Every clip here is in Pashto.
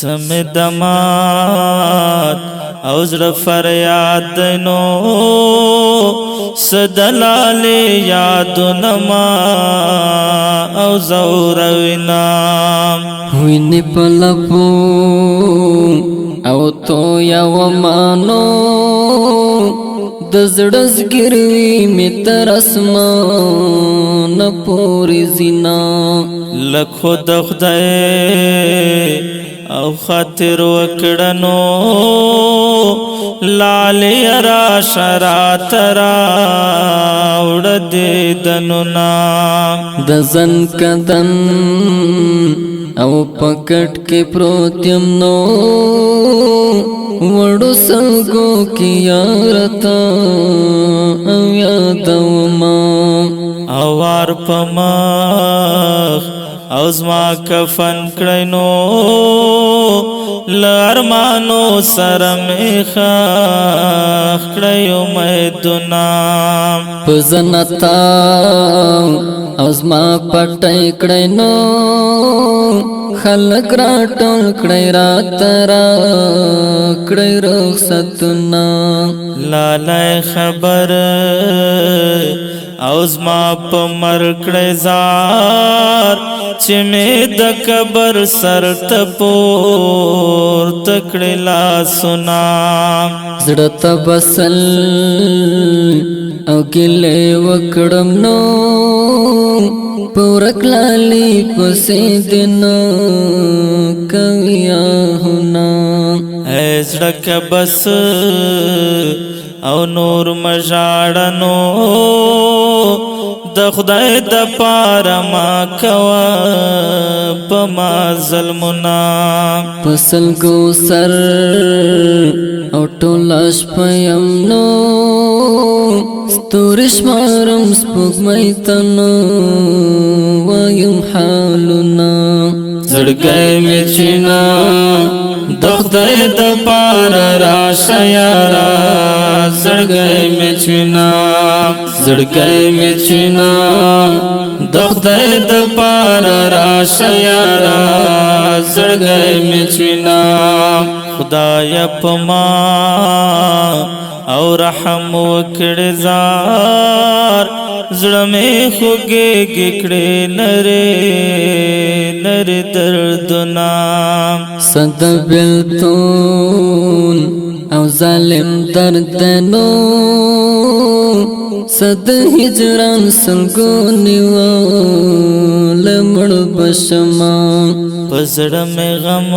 سمدمات او زړه فریاد دینو سدلال یادونه ما او زوروینا ویني په لپو او تو یو مانو د زړه زګروي می تر اسمان پورې زینا لکھو د خدای او خاطر وکړنو لالی را شرات را وړ دې دنونا د زن کدن او پکټ کې پروتیم نو وړو سلګو کې یارتا او یادوما اوار پمخ او زما کفن کړینو لارمانو سره میخا کړیو میدنا پزنتا او زما پټای کړینو خلق را ټول کړی رات را کړی رخصتنا لالای خبر او زما په مر کړی زار چې می د قبر سر ته پور تکړی لا سنا زړه ته بسل او ګلې وکړم نو پورکلالی پسې دنا کویا ہونا زړه بس او نور مژاړنو د خدای د پاره ما کوا په ما ظلمنا پسل کو سر او ټولاش پیم نو ستورش مارم سپوږمۍ تنو وایم حالنا زړګی مې چینا د خدای د پاره راشه یارا زړګی مې چینا زړګی مې چینا د خدای د پاره راشه یارا زړګی مې چینا خدای پما او رحم وکړه زار زړه مې خوږېږي کړې نری دردنا صد بلتون او ظالم دردنو صد هجران سلګو نیوال مړ بشما پزړه مې غم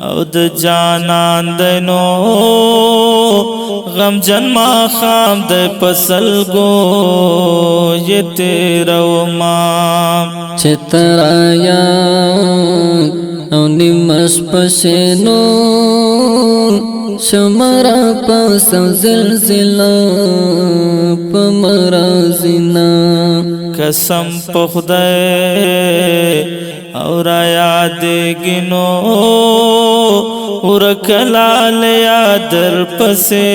او د جانان دینو غم جنما خام د پسل گو یہ تیرو ما چترایا او نیمش پشنو شمرا پاس زلزلہ پمرازینا قسم په خدای او را یاد گنو ورکلال یادر پسې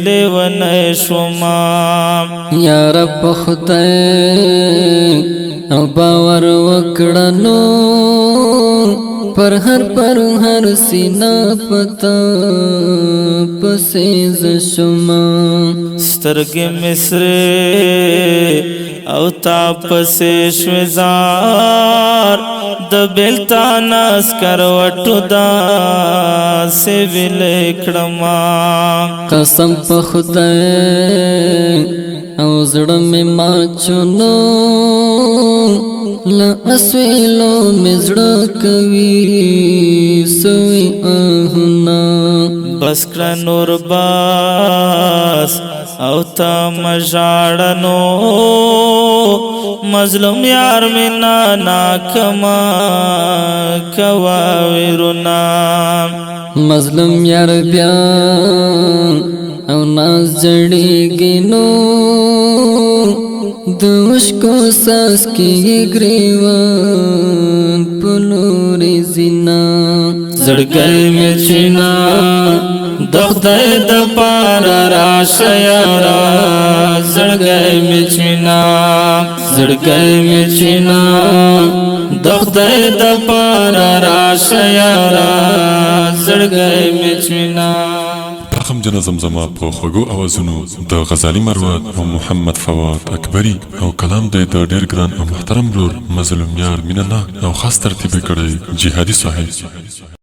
لیون شوما یا رب خدای او باور وکړنو پر هر سینا پتا پسې زشما سترګې مصر او تا پسې شوزار د بلتان اسکر وټو دا سی ویل کړما قسم په خدای او زړه مې ماچونو لا اسویلو مې زړه کوي سوي اهنا بس کړه نور باس او تا مژاړنو مظلوم یار مینا ناکما کوا ویرونا مظلوم یار بیا او ناز جړیږي نو دوش کو ساس کی گریوان پلوری زینا زړګی مې چینا د خدای د پاره راشه یارا زړګی مې چینا زړګی مې چینا د خدای د پاره راشه یارا زړګی مې چینا رقم جن زمزمه په خوږو اوازونو د غزالي مروت او محمد فواد اکبري او کلام د ډېر ګران او محترم رور مظلوم یار مینه الله او خاص ترتیب کړی جهادي صاحب